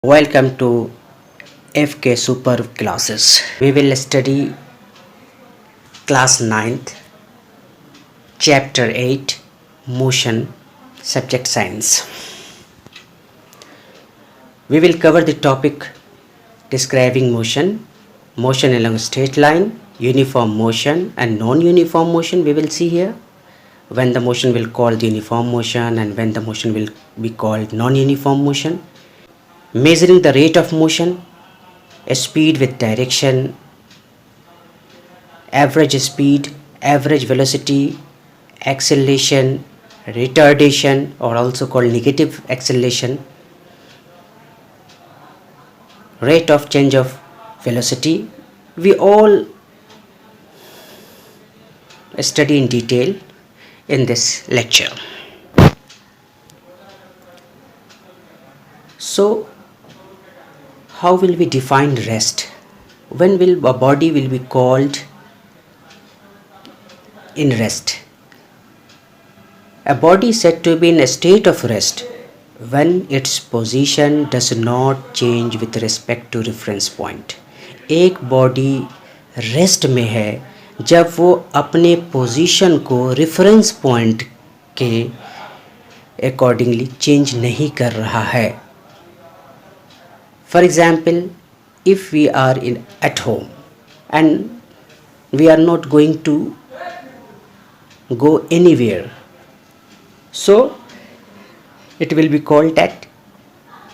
Welcome to FK Super classes. We will study class 9th, chapter 8, motion, subject science. We will cover the topic describing motion, motion along a straight line, uniform motion and non-uniform motion. We will see here when the motion will called uniform motion and when the motion will be called non-uniform motion. Measuring the rate of motion, speed with direction, average speed, average velocity, acceleration, retardation or also called negative acceleration, rate of change of velocity. We all study in detail in this lecture. So, how will we define rest? When will a body will be called in rest? A body is said to be in a state of rest when its position does not change with respect to reference point. एक body rest में है जब वो अपने position को reference point के accordingly change नहीं कर रहा है. For example, if we are at home and we are not going to go anywhere, so it will be called that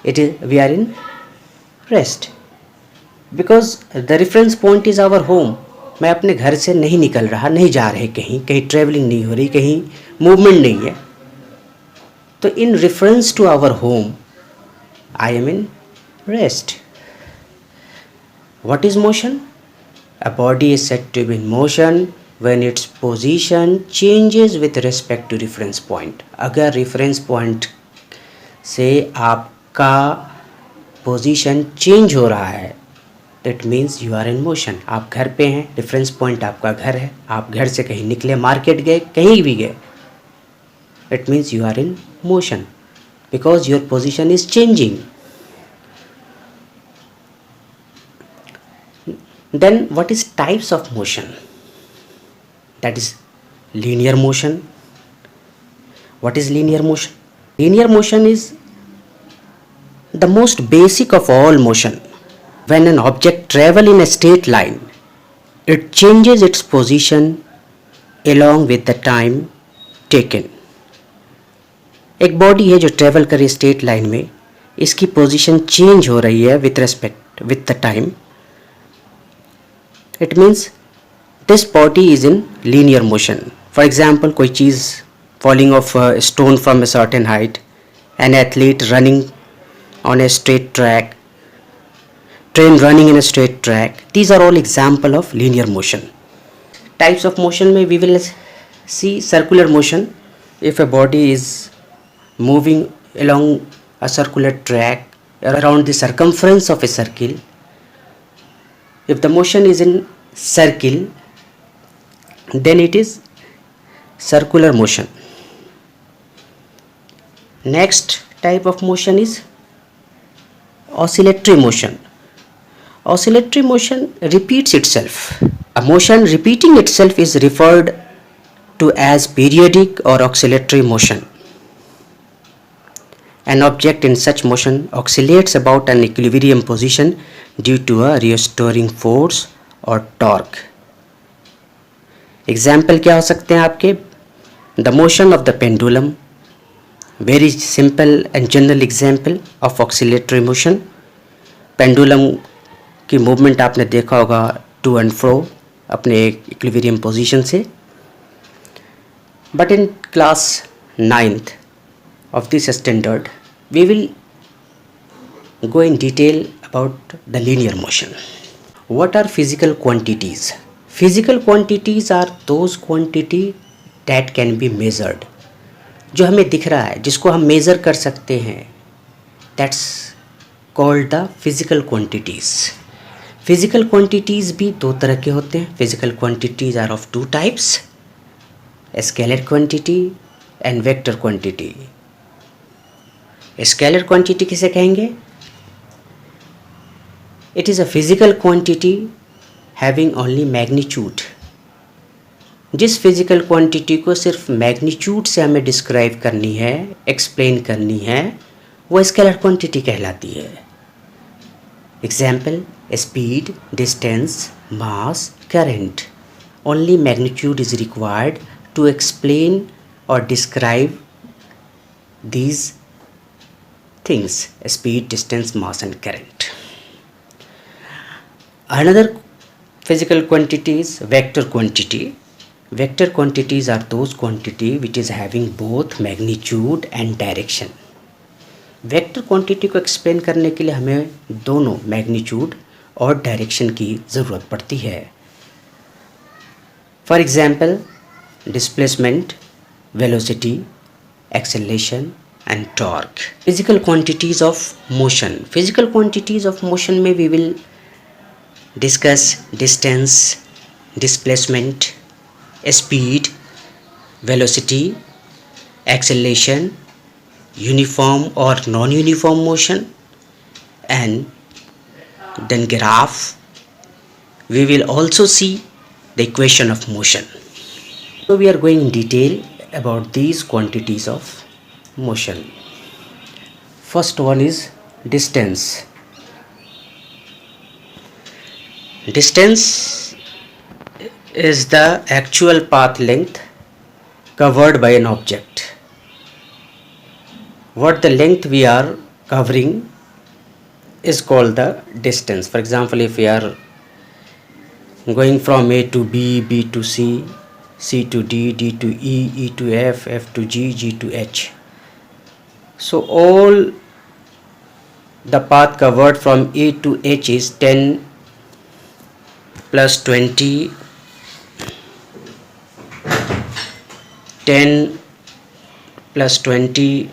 we are in rest because the reference point is our home. मैं अपने घर से नहीं निकल रहा, नहीं जा रहे कहीं ट्रैवलिंग नहीं हो रही, कहीं मूवमेंट नहीं है. तो in reference to our home, I am in rest. What is motion? A body is said to be in motion when its position changes with respect to reference point. अगर reference point से आपका position change हो रहा है, that means you are in motion. आप घर पे हैं, reference point आपका घर है, आप घर से कहीं निकले, मार्केट गए, कहीं भी गए, it means you are in motion because your position is changing. Then what is types of motion? That is linear motion. What is linear motion? Linear motion is the most basic of all motion. When an object travels in a straight line, it changes its position along with the time taken. एक body है जो travel कर रही है straight line में, इसकी position change हो रही है with respect with the time. It means this body is in linear motion. For example, कोई चीज़ falling off a stone from a certain height, an athlete running on a straight track, train running in a straight track. These are all example of linear motion. Types of motion में we will see circular motion. If a body is moving along a circular track around the circumference of a circle, if the motion is in circle, then it is circular motion. Next type of motion is oscillatory motion. Oscillatory motion repeats itself. A motion repeating itself is referred to as periodic or oscillatory motion. An object in such motion oscillates about an equilibrium position due to a restoring force or torque. Example क्या हो सकते हैं आपके? The motion of the pendulum, very simple and general example of oscillatory motion. Pendulum की movement आपने देखा होगा to and fro अपने equilibrium position से. But in class 9th of this standard, we will go in detail about the linear motion. What are physical quantities? Physical quantities are those quantity that can be measured. जो हमें दिख रहा है, जिसको हम measure कर सकते हैं, that's called the physical quantities. Physical quantities भी दो तरह के होते हैं. Physical quantities are of two types, scalar quantity and vector quantity. Scalar quantity किसे कहेंगे? It is a physical quantity having only magnitude. जिस फिजिकल क्वांटिटी को सिर्फ मैग्नीट्यूड से हमें डिस्क्राइब करनी है, एक्सप्लेन करनी है, वो स्केलर क्वांटिटी कहलाती है. Example: speed, distance, mass, current. Only magnitude is required to explain or describe these things: speed, distance, mass and current. Another physical quantity is vector quantity. Vector quantities are those quantity which is having both magnitude and direction. Vector quantity को explain करने के लिए हमें दोनों magnitude और direction की ज़रूरत पड़ती है. For example, displacement, velocity, acceleration and torque. Physical quantities of motion. Physical quantities of motion में we will discuss distance, displacement, speed, velocity, acceleration, uniform or non-uniform motion, and then graph. We will also see the equation of motion. So we are going in detail about these quantities of motion. First one is distance. Distance is the actual path length covered by an object. What the length we are covering is called the distance. For example, if we are going from A to B, B to C, C to D, D to E, E to F, F to G, G to H. So all the path covered from A to H is 10 plus 20 10 plus 20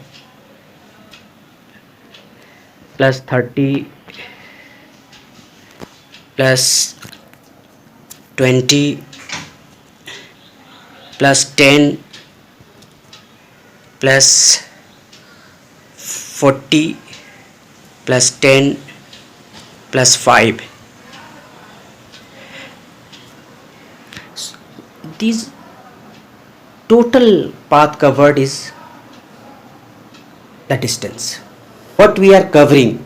plus 30 plus 20 plus 10 plus 40 plus 10 plus 5. These total path covered is the distance. What we are covering,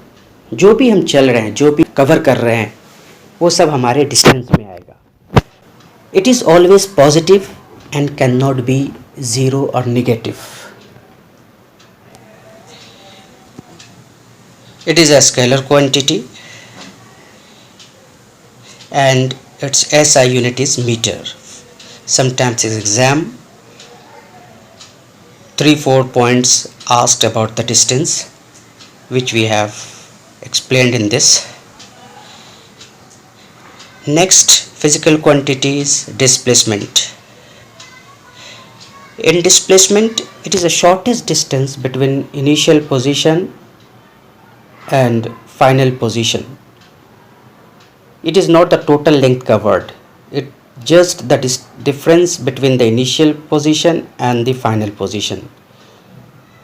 जो भी हम चल रहे हैं, जो भी cover कर रहे हैं, वो सब हमारे डिस्टेंस में आएगा. It is always positive and cannot be zero or negative. It is a scalar quantity and its SI unit is meter. Sometimes in exam 3-4 points asked about the distance, which we have explained in this. Next physical quantity is displacement. In displacement, it is the shortest distance between initial position and final position. It is not the total length covered. It just the difference between the initial position and the final position.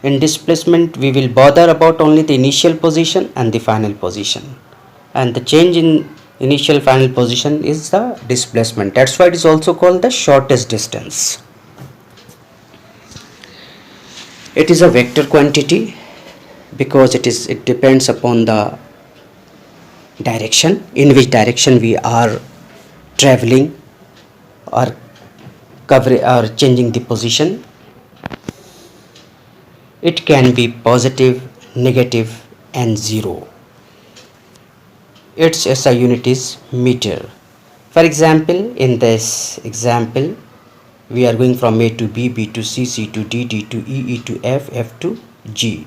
In displacement, we will bother about only the initial position and the final position, and the change in initial final position is the displacement. That's why it is also called the shortest distance. It is a vector quantity because it depends upon the direction, in which direction we are traveling or covering or changing the position. It can be positive, negative and zero. Its SI unit is meter. For example, in this example, we are going from A to B, B to C, C to D, D to E, E to F, F to G.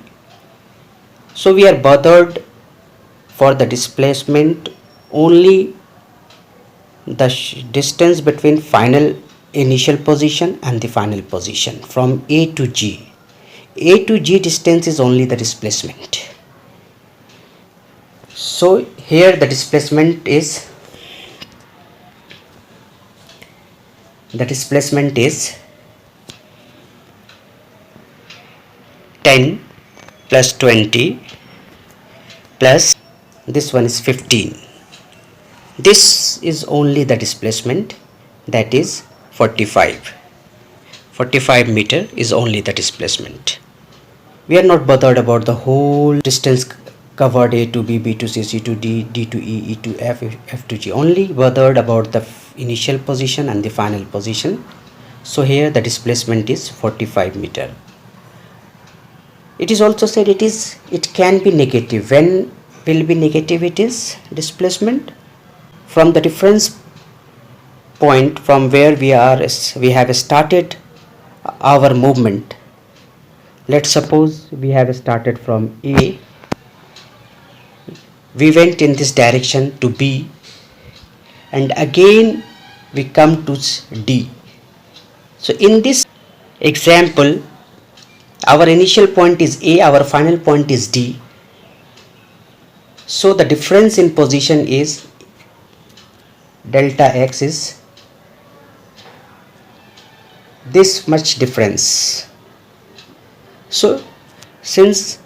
So we are bothered for the displacement only the distance between final initial position and the final position from A to G. A to G distance is only the displacement. So here the displacement is 10 plus 20 plus this one is 15. This is only the displacement, that is 45 meter is only the displacement. We are not bothered about the whole distance covered, A to B, B to C, C to D, D to E, E to F, F to G. Only bothered about the initial position and the final position. So here the displacement is 45 meter. It is also said it can be negative. When will be negative it is displacement? From the reference point from where we have started our movement. Let's suppose we have started from A, we went in this direction to B, and again we come to D. So in this example, our initial point is A, our final point is D. So the difference in position is delta x is this much difference. So since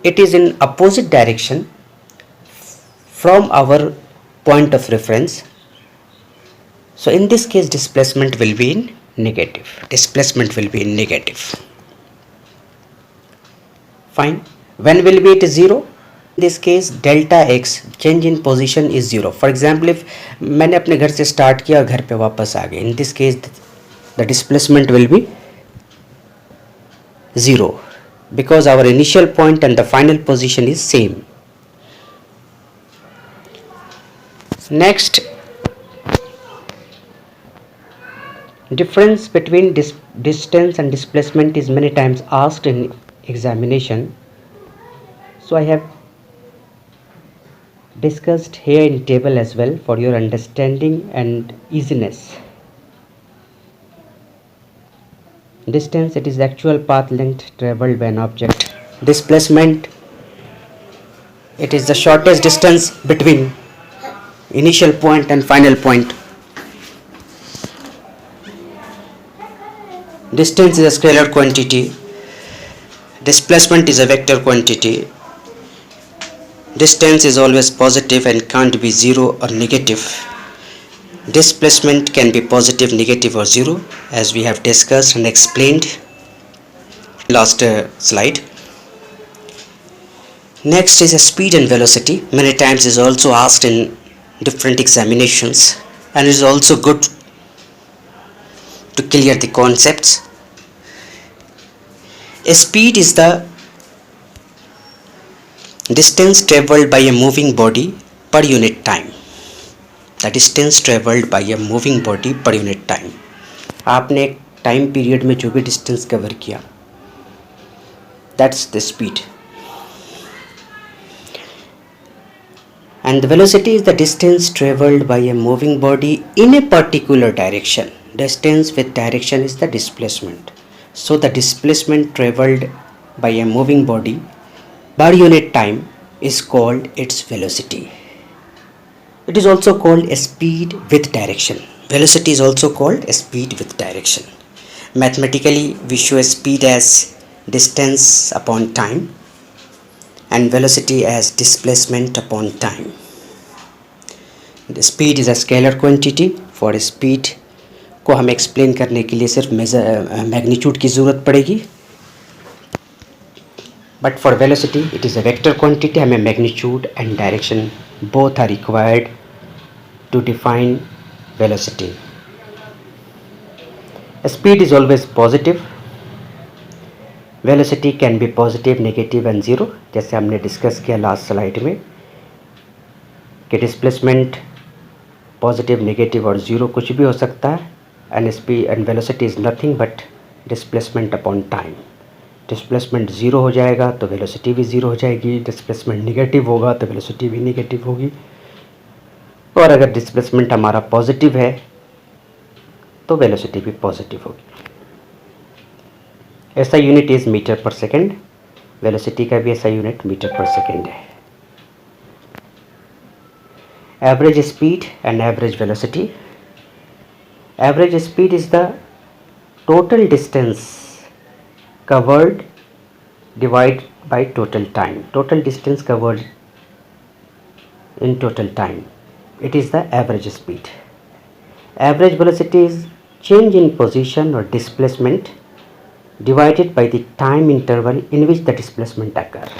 it is in opposite direction from our point of reference, so in this case displacement will be in negative. Fine. When will be it 0? In this case delta x, change in position is 0. For example, if मैंने अपने घर से start किया, घर पे वापस आ गए, in this case the displacement will be 0 because our initial point and the final position is same. Next, difference between distance and displacement is many times asked in examination. So I have discussed here in table as well for your understanding and easiness. Distance, it is the actual path length traveled by an object. Displacement, it is the shortest distance between initial point and final point. Distance is a scalar quantity. Displacement is a vector quantity. Distance is always positive and can't be 0 or negative. Displacement can be positive, negative or 0, as we have discussed and explained last slide. Next is a speed and velocity. Many times is also asked in different examinations, and it is also good to clear the concepts. A speed is the distance traveled by a moving body per unit time. The distance traveled by a moving body per unit time. आपने एक time period में जो भी distance cover किया, that's the speed. And the velocity is the distance traveled by a moving body in a particular direction. Distance with direction is the displacement. So the displacement traveled by a moving body per unit time is called its velocity. It is also called a speed with direction. Velocity is also called a speed with direction. Mathematically, we show a speed as distance upon time and velocity as displacement upon time. The speed is a scalar quantity. For speed को हमें explain करने के लिए सिर्फ magnitude की ज़रूरत पड़ेगी. But for velocity, it is a vector quantity. हमें magnitude and direction both are required to define velocity. Speed is always positive. Velocity can be positive, negative and zero. जैसे हमने discuss किया last slide में कि displacement positive, negative और zero कुछ भी हो सकता है, and speed and velocity is nothing but displacement upon time. Displacement zero हो जाएगा तो वेलोसिटी भी ज़ीरो हो जाएगी, डिस्प्लेसमेंट नेगेटिव होगा तो वेलोसिटी भी नेगेटिव होगी, और अगर डिस्प्लेसमेंट हमारा पॉजिटिव है तो वेलोसिटी भी पॉजिटिव होगी. ऐसा यूनिट इज़ मीटर पर सेकेंड. वेलोसिटी का भी ऐसा यूनिट मीटर पर सेकेंड है. Average speed and average velocity. Average speed is the total distance covered divided by total time. Total distance covered in total time. It is the average speed. Average velocity is change in position or displacement divided by the time interval in which the displacement occurs.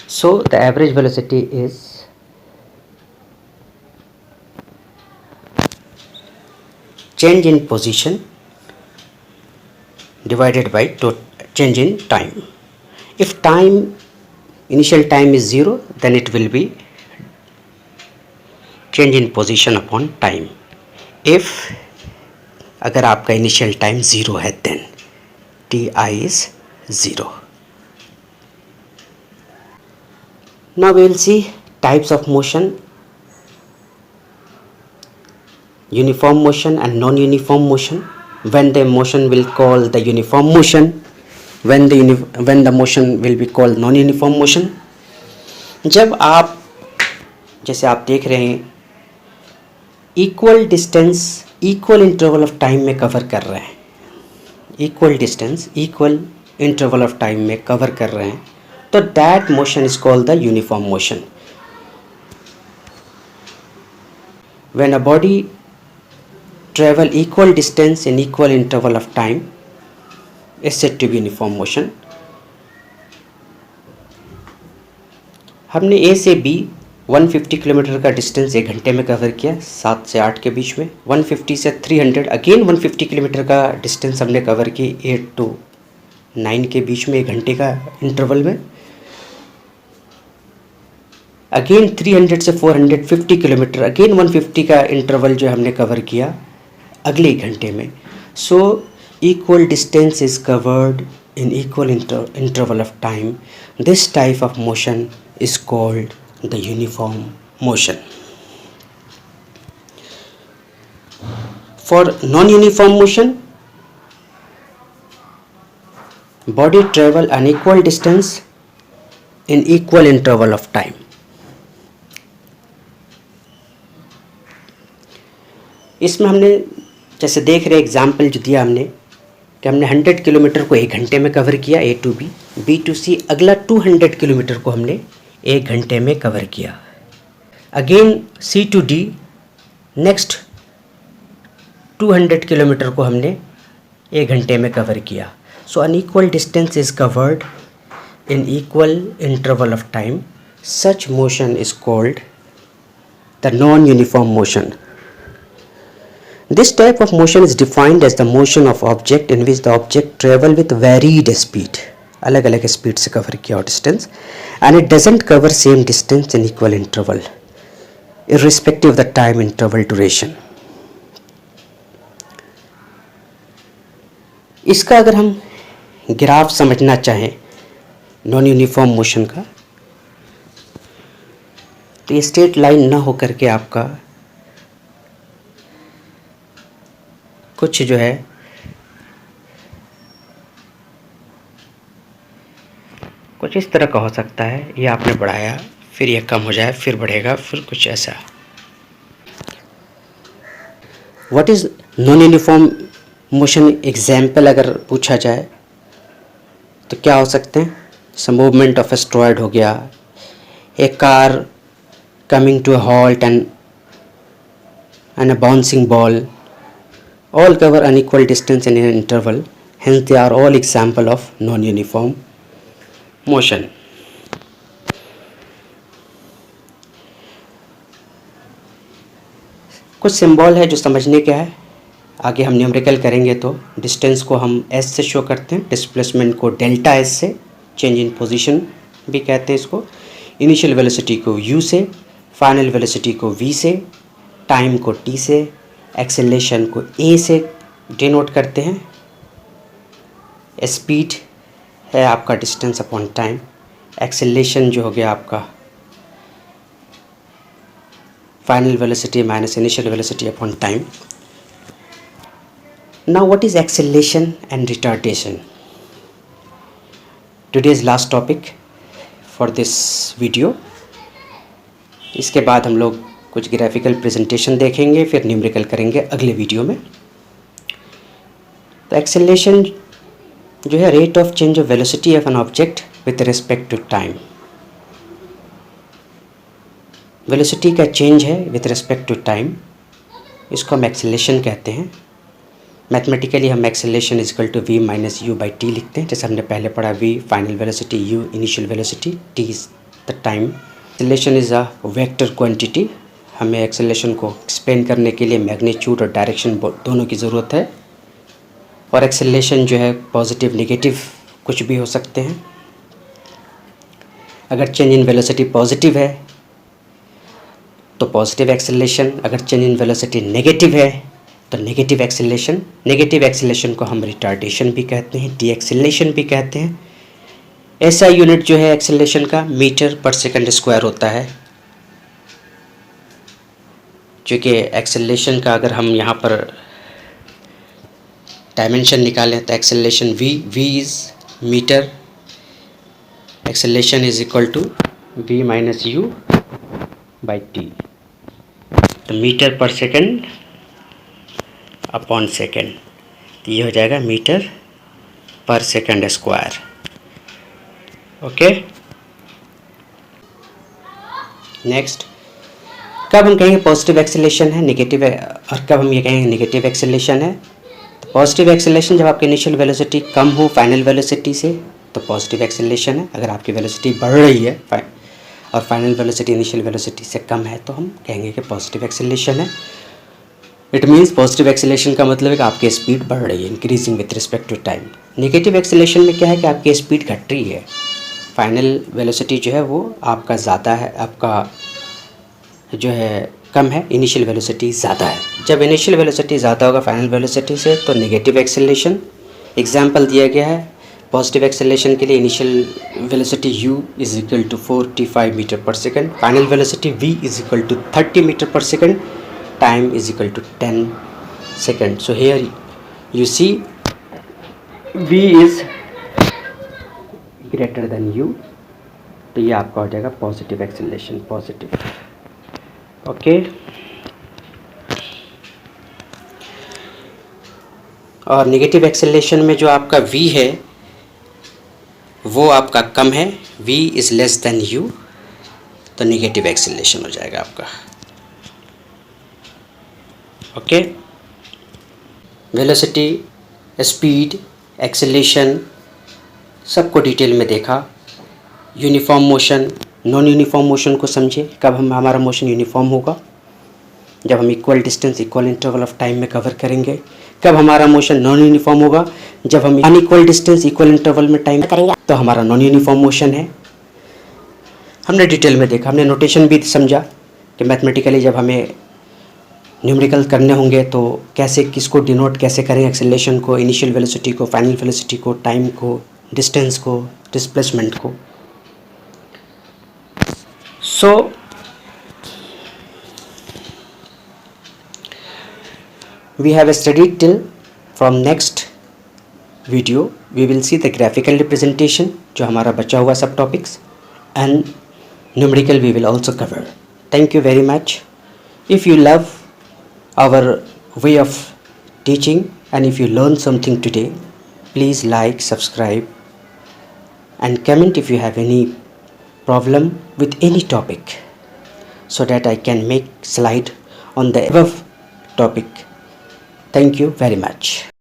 So the average velocity is change in position divided by change in time. If initial time is 0, then it will be change in position upon time. If अगर आपका initial time 0 है, then ti is 0. Now we will see types of motion: uniform motion and non-uniform motion. When the motion will call the uniform motion, when the motion will be called non-uniform motion. जब आप जैसे आप देख रहे हैं equal distance equal interval of time में cover कर रहे हैं, equal distance equal interval of time में कवर कर रहे हैं, तो that motion is called the uniform motion. When a body travel equal distance in equal interval of time is said to be uniform motion. हमने A से B 150 kilometre का distance 1 घंटे में कवर किया 7 से 8 के बीच में. 150 से 300 अगेन 150 किलोमीटर का डिस्टेंस हमने कवर की 8 to 9 के बीच में 1 घंटे का इंटरवल में. अगेन 300 से 450 किलोमीटर अगेन 150 का इंटरवल जो हमने कवर किया अगले 1 घंटे में. So equal distance is covered in equal interval of time. This type of motion is called the uniform motion. For non uniform motion, body travel an equal distance in equal interval of time. इसमें हमने जैसे देख रहे example जो दिया हमने कि हमने 100 किलोमीटर को 1 घंटे में कवर किया A to B, B to C अगला 200 किलोमीटर को हमने 1 घंटे में कवर किया. Again C to D next 200 kilometre को हमने 1 घंटे में कवर किया. So unequal distance is covered in equal interval of time. Such motion is called the non uniform motion. This type of motion is defined as the motion of object in which the object travel with varied speed. अलग अलग speed से cover किया distance, and it doesn't cover same distance in equal interval, irrespective of the time interval duration. इसका अगर हम graph समझना चाहें non uniform motion का, तो ये स्ट्रेट लाइन ना होकर के आपका कुछ जो है कुछ इस तरह का हो सकता है. ये आपने बढ़ाया, फिर ये कम हो जाए, फिर बढ़ेगा, फिर कुछ ऐसा. What is non uniform motion example अगर पूछा जाए तो क्या हो सकते हैं? सम मूवमेंट ऑफ एस्ट्रॉयड हो गया, a car coming to a halt and a bouncing ball. All cover unequal distance in an interval, hence they are all example of non-uniform motion. कुछ सिंबल है जो समझने का है. आगे हम न्यूमेरिकल करेंगे तो डिस्टेंस को हम s से शो करते हैं, डिस्प्लेसमेंट को डेल्टा s से, चेंज इन पोजीशन भी कहते हैं इसको, इनिशियल वेलोसिटी को u से, फाइनल वेलोसिटी को v से, टाइम को t से, एक्सेलरेशन को a से डिनोट करते हैं. स्पीड है आपका डिस्टेंस अपॉन टाइम. एक्सेलरेशन जो हो गया आपका final velocity minus initial velocity upon time. Now what is acceleration and retardation? Today's last topic for this video. इसके बाद हम लोग कुछ ग्राफिकल प्रेजेंटेशन देखेंगे, फिर न्यूमेरिकल करेंगे अगले वीडियो में. तो एक्सेलरेशन जो है rate of change of velocity of an object with respect to time. Velocity का चेंज है विथ रिस्पेक्ट टू टाइम, इसको हम एक्सेलेरेशन कहते हैं। मैथमेटिकली हम acceleration is equal to v minus U by T लिखते हैं, जैसे हमने पहले पढ़ा v final velocity, u initial velocity, t is the time. Acceleration is a vector quantity. हमें एक्सेलेरेशन को एक्सप्लेन करने के लिए मैग्नीट्यूड और डायरेक्शन दोनों की ज़रूरत है। और एक्सेलेरेशन जो है पॉजिटिव नेगेटिव कुछ भी हो सकते हैं। अगर चेंज इन वेलोसिटी पॉजिटिव है तो पॉजिटिव एक्सेलेरेशन, अगर चेंज इन वेलोसिटी नेगेटिव है तो नेगेटिव एक्सेलेरेशन। नेगेटिव एक्सेलेरेशन को हम रिटार्डेशन भी कहते हैं, डी एक्सेलेरेशन भी कहते हैं। ऐसा यूनिट जो है एक्सेलेरेशन का मीटर पर सेकंड स्क्वायर होता है। क्योंकि एक्सेलेरेशन का अगर हम यहाँ पर डायमेंशन निकालें तो acceleration v is metre, acceleration is equal to v minus U by T, तो metre per second upon second, तो ये हो जाएगा metre per second square. Okay, next, कब हम कहेंगे पॉजिटिव एक्सेलेरेशन है, नेगेटिव है, और कब हम ये कहेंगे नेगेटिव एक्सेलेरेशन है। तो पॉजिटिव एक्सेलेरेशन जब आपकी इनिशियल वेलोसिटी कम हो फाइनल वेलोसिटी से तो पॉजिटिव एक्सेलेरेशन है। अगर आपकी वेलोसिटी बढ़ रही है और फाइनल वेलोसिटी इनिशियल वेलोसिटी से कम है तो हम कहेंगे कि पॉजिटिव एक्सेलेरेशन है। इट मीन्स पॉजिटिव एक्सेलेरेशन का मतलब है कि आपकी स्पीड बढ़ रही है, increasing with respect to time. Negative acceleration में क्या है कि आपकी स्पीड घट रही है, फाइनल वेलोसिटी जो है वो आपका ज़्यादा है, आपका जो है कम है, इनिशियल वेलोसिटी ज़्यादा है। जब इनिशियल वेलोसिटी ज़्यादा होगा फाइनल वेलोसिटी से तो नेगेटिव एक्सेलेरेशन। एग्जाम्पल दिया गया है पॉजिटिव एक्सेलेरेशन के लिए, initial velocity u is equal to 45 metre per second, final velocity v is equal to 30 metre per second, time is equal to 10 second. So here you see v is greater than u, तो ये आपका हो जाएगा positive acceleration, positive. Okay, और negative acceleration में जो आपका v है वो आपका कम है, v is less than u, तो नेगेटिव एक्सेलेरेशन हो जाएगा आपका। ओके, वेलोसिटी, स्पीड, एक्सेलेरेशन सबको डिटेल में देखा। Uniform motion, non uniform motion को समझे, कब हमारा मोशन यूनिफॉर्म होगा, जब हम equal distance equal interval of time में कवर करेंगे। कब हमारा मोशन नॉन यूनिफॉर्म होगा, जब हम अनइक्वल डिस्टेंस इक्वल इंटरवल में टाइम करेंगे तो हमारा नॉन यूनिफॉर्म मोशन है। हमने डिटेल में देखा, हमने नोटेशन भी समझा कि मैथमेटिकली जब हमें न्यूमेरिकल करने होंगे तो कैसे, किसको डिनोट कैसे करें, एक्सेलेरेशन को, इनिशियल वेलोसिटी को, फाइनल वेलोसिटी को, टाइम को, डिस्टेंस को, डिस्प्लेसमेंट को। सो we have studied till. From next video we will see the graphical representation जो हमारा बचा हुआ सब topics, and numerical we will also cover. Thank you very much. If you love our way of teaching and if you learn something today, please like, subscribe and comment if you have any problem with any topic so that I can make slide on the above topic. Thank you very much.